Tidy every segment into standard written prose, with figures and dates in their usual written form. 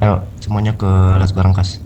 Ayo semuanya ke Las Barangkas.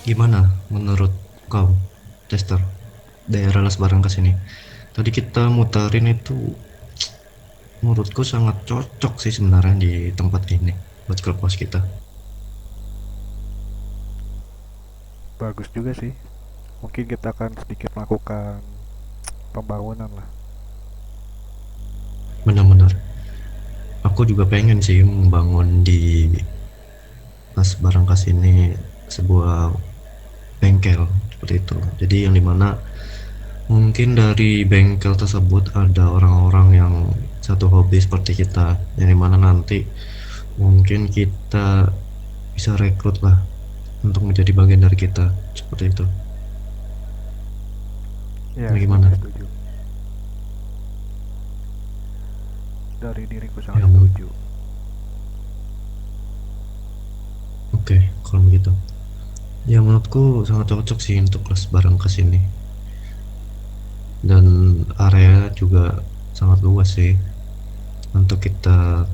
Gimana menurut kau, Chester, daerah Las Barangkas ini? Tadi kita muterin itu, menurutku sangat cocok sih sebenarnya di tempat ini buat clubhouse kita. Bagus juga sih. Mungkin kita akan sedikit melakukan pembangunan lah. Benar-benar. Aku juga pengen sih membangun di Las Barangkas ini sebuah bengkel seperti itu. Jadi yang dimana mungkin dari bengkel tersebut ada orang-orang yang satu hobi seperti kita, yang dimana nanti mungkin kita bisa rekrut lah untuk menjadi bagian dari kita seperti itu. Ya, Nah, setuju gimana? setuju. Dari diriku Ya, sangat setuju. oke, kalau begitu. Ya menurutku sangat cocok sih untuk kelas barang ke sini. Dan area juga sangat luas sih untuk kita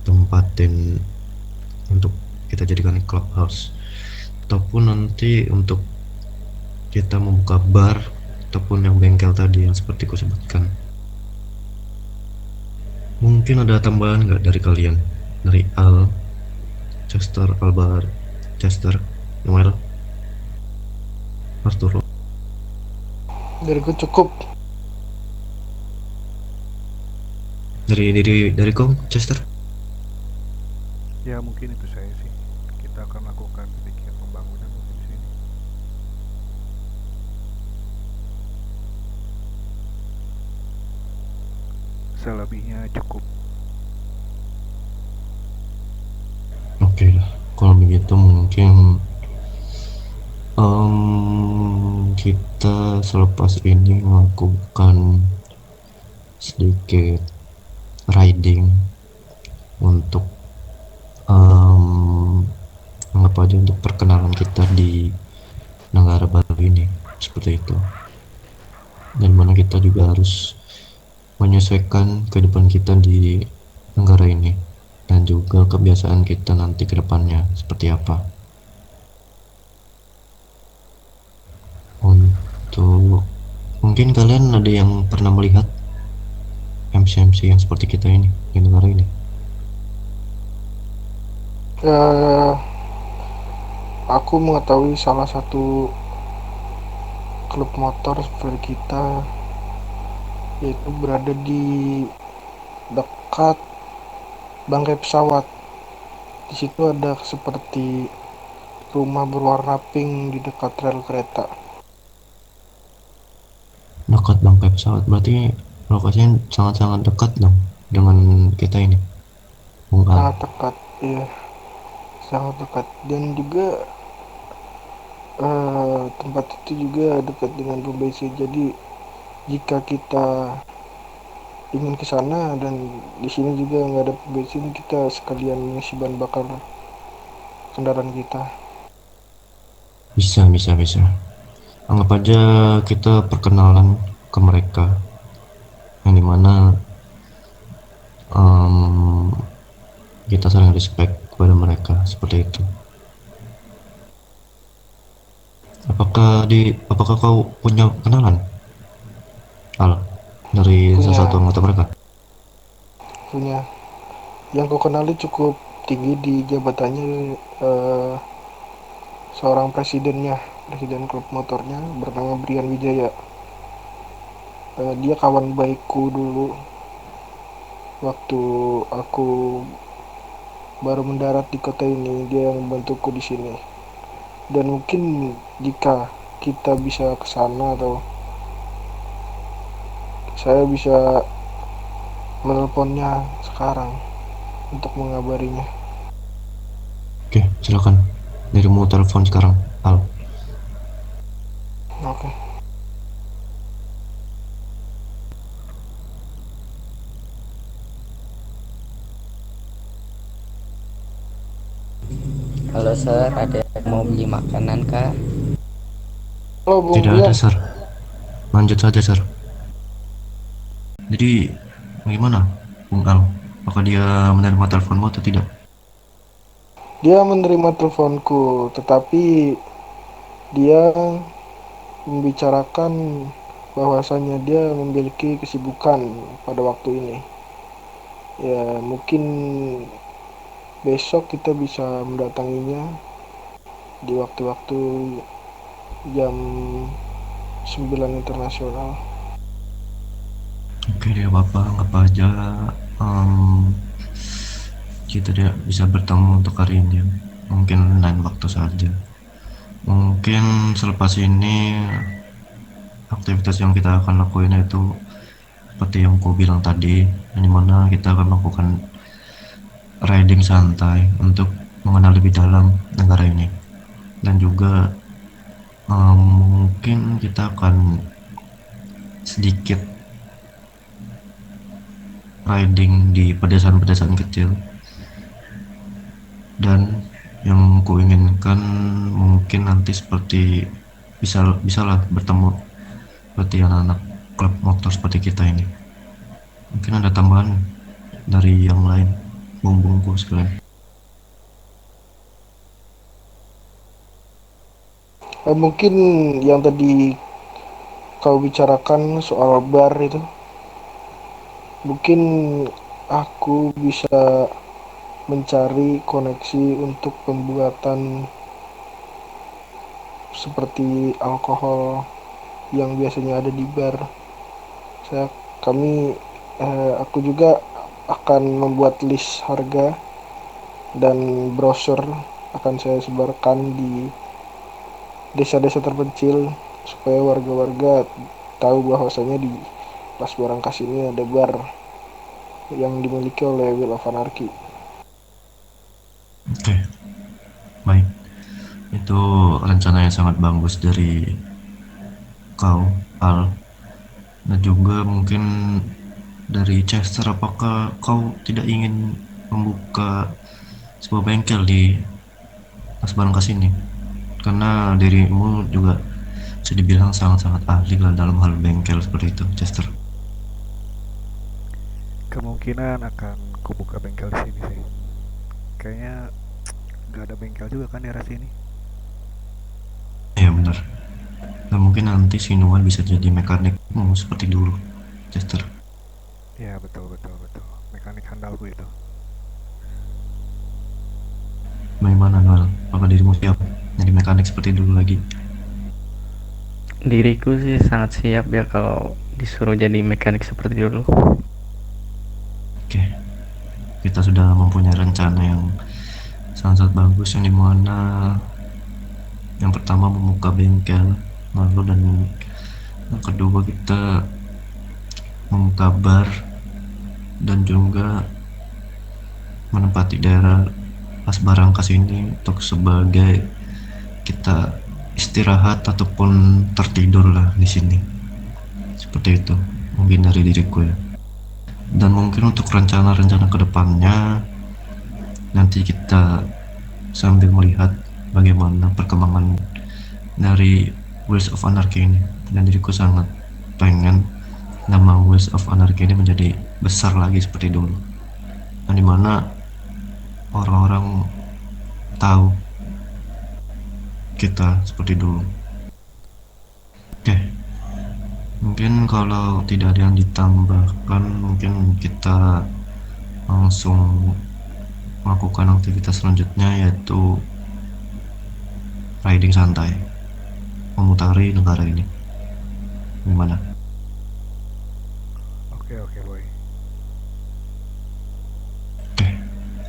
tempatin, untuk kita jadikan clubhouse ataupun nanti untuk kita membuka bar ataupun yang bengkel tadi yang seperti ku sebutkan. Mungkin ada tambahan nggak dari kalian, dari Al, Chester, Albar, Chester, Noel, Arturo? Dariku cukup. Dari kau, Chester? Ya, mungkin itu saya sih. Kita akan lakukan sedikit pembangunan mungkin di sini. Selebihnya cukup. Oke lah, kalau begitu mungkin kita selepas ini melakukan sedikit riding untuk em, anggap aja untuk perkenalan kita di negara baru ini seperti itu, dan mana kita juga harus menyesuaikan kehidupan kita di negara ini dan juga kebiasaan kita nanti ke depannya seperti apa. Untuk mungkin kalian ada yang pernah melihat MC-MC yang seperti kita ini di negara ini? Eh, aku mengetahui salah satu klub motor seperti kita, yaitu berada di dekat bangkai pesawat. Di situ ada seperti rumah berwarna pink di dekat rel kereta. Dekat bangkai pesawat berarti lokasinya sangat-sangat dekat dong dengan kita ini, Bung Al. Sangat dekat, ya, sangat dekat. Dan juga tempat itu juga dekat dengan pom bensin. Jadi jika kita ingin ke sana dan di sini juga nggak ada pom bensin, kita sekalian mengisi bahan bakar kendaraan kita. Bisa. Anggap aja kita perkenalan ke mereka, yang dimana em, kita saling respect kepada mereka seperti itu. Apakah kau punya kenalan, Al, dari salah satu Punya, anggota mereka? punya. Yang ku kenali cukup tinggi di jabatannya, seorang presidennya, presiden klub motornya bernama Brian Wijaya. Dia kawan baikku dulu waktu aku baru mendarat di kota ini. Dia yang membantuku di sini. Dan mungkin jika kita bisa ke sana, atau saya bisa menelponnya sekarang untuk mengabarinya. Oke, silakan. Dirimu telepon sekarang, Al. Oke. Halo Sir, ada yang mau beli makanan kah? Halo Bung Tidak ada, Brian. Sir. Lanjut saja, Sir. Jadi, bagaimana, Bung Al? Apakah dia menerima teleponmu atau tidak? Dia menerima teleponku, tetapi dia membicarakan bahwasanya dia memiliki kesibukan pada waktu ini. Ya, mungkin besok kita bisa mendatanginya di waktu-waktu jam 9 internasional. Oke, dia apa anggap aja em, kita tidak bisa bertemu untuk hari ini. Mungkin lain waktu saja. Mungkin selepas ini aktivitas yang kita akan lakuin itu seperti yang ku bilang tadi, yang dimana kita akan melakukan riding santai untuk mengenal lebih dalam negara ini, dan juga mungkin kita akan sedikit riding di pedesaan-pedesaan kecil, dan yang ku inginkan mungkin nanti seperti bisalah bertemu seperti anak-anak klub motor seperti kita ini. Mungkin ada tambahan dari yang lain, bung-bungku sekalian. Mungkin yang tadi kau bicarakan soal bar itu, mungkin aku bisa mencari koneksi untuk pembuatan seperti alkohol yang biasanya ada di bar. Saya kami Aku juga akan membuat list harga dan brosur, akan saya sebarkan di desa-desa terpencil supaya warga-warga tahu bahwasanya di Las Barangkas ini ada bar yang dimiliki oleh Will of Anarchy. Oke, baik. Itu rencana yang sangat bagus dari kau, Al. Dan juga mungkin dari Chester, apakah kau tidak ingin membuka sebuah bengkel di Las Barangkas ini? Karena dirimu juga bisa dibilang sangat-sangat ahli lah dalam hal bengkel seperti itu, Chester. Kemungkinan akan kubuka bengkel di sini sih. Kayaknya nggak ada bengkel juga kan di daerah sini. Ya benar. Dan mungkin nanti Sinuan bisa jadi mekanikmu seperti dulu, Chester. Ya betul betul betul. Mekanik handalku itu. Bagaimana, Noel? Apakah dirimu siap jadi mekanik seperti dulu lagi? Diriku sih sangat siap ya kalau disuruh jadi mekanik seperti dulu. Oke, kita sudah mempunyai rencana yang sangat bagus, yang dimana yang pertama membuka bengkel, lalu dan yang kedua kita membuka bar, dan juga menempati daerah Las Barangkas ini untuk sebagai kita istirahat ataupun tertidur lah di sini. Seperti itu mungkin dari diriku ya. Dan mungkin untuk rencana-rencana kedepannya nanti kita sambil melihat bagaimana perkembangan dari Wheels of Anarchy ini. Dan diriku sangat pengen nama Wheels of Anarchy ini menjadi besar lagi seperti dulu, dan dimana orang-orang tahu kita seperti dulu. Oke, mungkin kalau tidak ada yang ditambahkan, mungkin kita langsung melakukan aktivitas selanjutnya, yaitu riding santai, memutari negara ini. Gimana? Oke, oke, boy. Oke,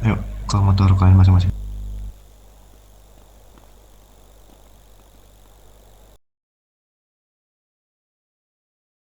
ayo ke motor kalian masing-masing.